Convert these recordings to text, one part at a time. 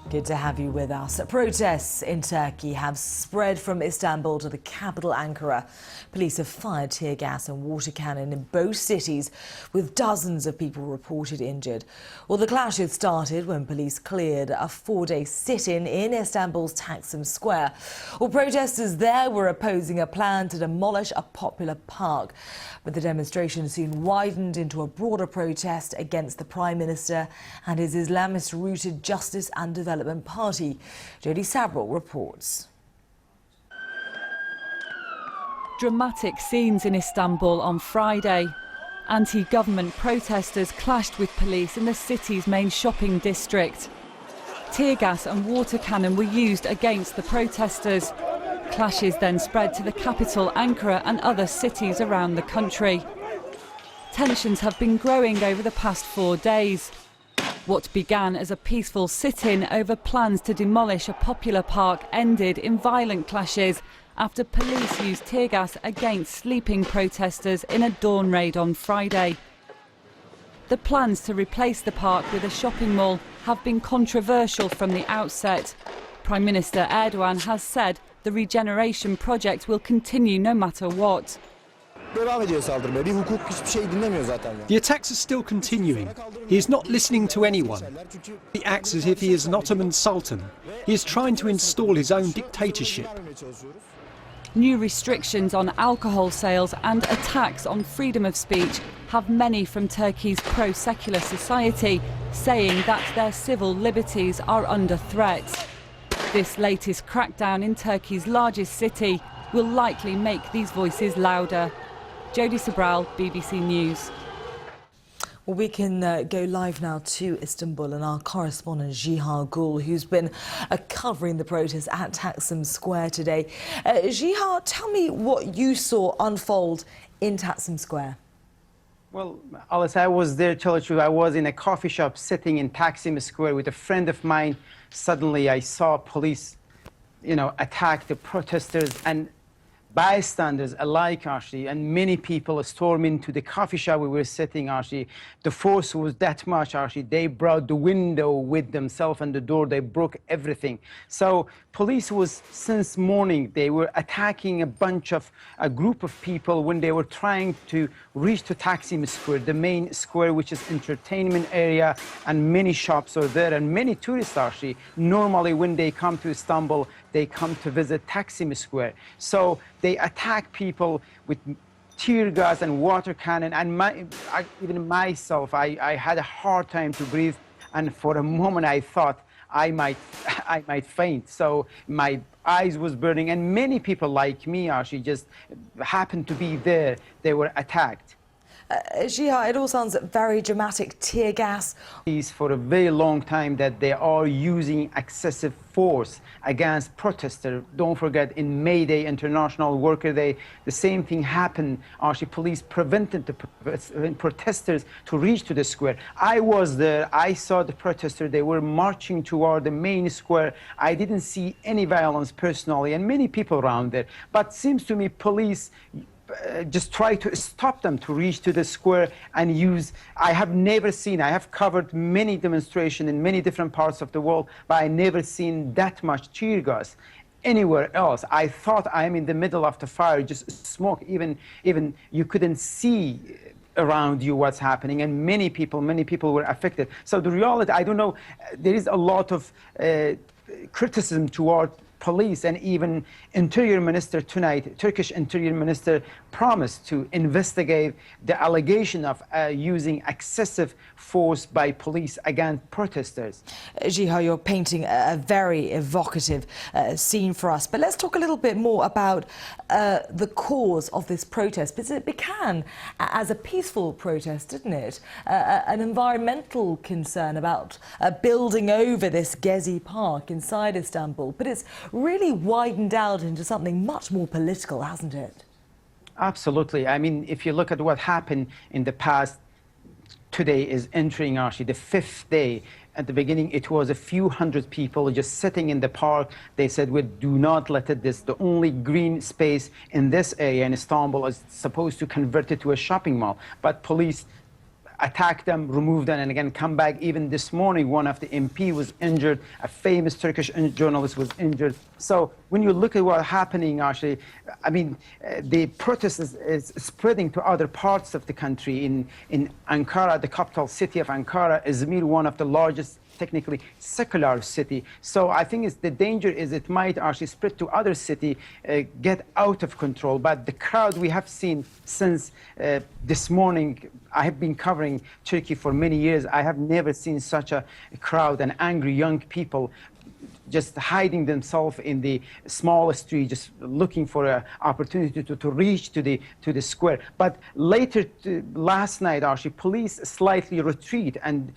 Good to have you with us. Protests in Turkey have spread from Istanbul to the capital Ankara. Police have fired tear gas and water cannon in both cities, with dozens of people reported injured. Well, the clashes started when police cleared a four-day sit-in in Istanbul's Taksim Square. Well, protesters there were opposing a plan to demolish a popular park. But the demonstration soon widened into a broader protest against the Prime Minister and his Islamist-rooted Justice and Development Party. Jody Sabral reports. Dramatic scenes in Istanbul on Friday. Anti-government protesters clashed with police in the city's main shopping district. Tear gas and water cannon were used against the protesters. Clashes then spread to the capital, Ankara, and other cities around the country. Tensions have been growing over the past 4 days. What began as a peaceful sit-in over plans to demolish a popular park ended in violent clashes after police used tear gas against sleeping protesters in a dawn raid on Friday. The plans to replace the park with a shopping mall have been controversial from the outset. Prime Minister Erdogan has said the regeneration project will continue no matter what. The attacks are still continuing. He is not listening to anyone. He acts as if he is an Ottoman Sultan. He is trying to install his own dictatorship. New restrictions on alcohol sales and attacks on freedom of speech have many from Turkey's pro-secular society saying that their civil liberties are under threat. This latest crackdown in Turkey's largest city will likely make these voices louder. Jody Sabral, BBC News. Well, we can go live now to Istanbul and our correspondent Jiha Gul, who's been covering the protests at Taksim Square today. Jiha, tell me what you saw unfold in Taksim Square. Well, Alice, I was there, tell the truth. I was in a coffee shop sitting in Taksim Square with a friend of mine. Suddenly I saw police, attack the protesters and bystanders alike, actually, and many people stormed into the coffee shop we were sitting, actually. The force was that much, actually. They brought the window with themselves and the door. They broke everything. So police was, since morning, they were attacking a group of people when they were trying to reach to Taksim Square, the main square, which is entertainment area, and many shops are there, and many tourists, actually. Normally, when they come to Istanbul, they come to visit Taksim Square. So they attack people with tear gas and water cannon, and even myself, I had a hard time to breathe, and for a moment I thought I might faint. So my eyes was burning, and many people like me actually just happened to be there. They were attacked. Jiha, it all sounds very dramatic. Tear gas. For a very long time that they are using excessive force against protesters. Don't forget, in May Day, International Worker Day, the same thing happened. Actually, police prevented the protesters to reach to the square. I was there. I saw the protesters. They were marching toward the main square. I didn't see any violence personally, and many people around there. But seems to me police just try to stop them to reach to the square and use. I have covered many demonstrations in many different parts of the world, but I never seen that much tear gas anywhere else. I thought I'm in the middle of the fire, just smoke, even you couldn't see around you what's happening, and many people were affected. So the reality, I don't know, there is a lot of criticism toward police, and even Interior Minister tonight, Turkish Interior Minister, promised to investigate the allegation of using excessive force by police against protesters. Jiha, you're painting a very evocative scene for us, but let's talk a little bit more about the cause of this protest, because it began as a peaceful protest, didn't it? An environmental concern about building over this Gezi park inside Istanbul, but it's really widened out into something much more political, hasn't it? Absolutely. I mean, if you look at what happened in the past, today is entering actually the 5th day. At the beginning, it was a few hundred people just sitting in the park. They said, we do not let it this. The only green space in this area in Istanbul is supposed to convert it to a shopping mall. But police attack them, remove them, and again come back. Even this morning, one of the MP was injured. A famous Turkish journalist was injured. So when you look at what's happening, actually, I mean, the protest is spreading to other parts of the country. In Ankara, the capital city of Ankara, Izmir, one of the largest technically secular city. So I think the danger is it might actually spread to other city, get out of control. But the crowd we have seen since this morning, I have been covering Turkey for many years. I have never seen such a crowd and angry young people just hiding themselves in the small street, just looking for an opportunity to reach to the square. But later last night, actually, police slightly retreat, and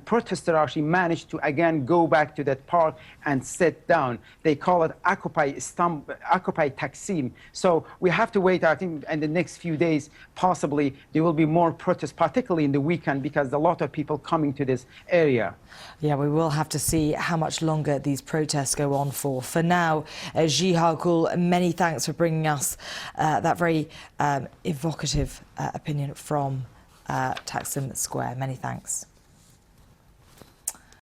protesters actually managed to again go back to that park and sit down. They call it Occupy Taksim. So we have to wait. I think in the next few days, possibly there will be more protests, particularly in the weekend, because a lot of people coming to this area. Yeah, we will have to see how much longer these protests go on for. For now, Jihakul, many thanks for bringing us that very evocative opinion from Taksim Square. Many thanks.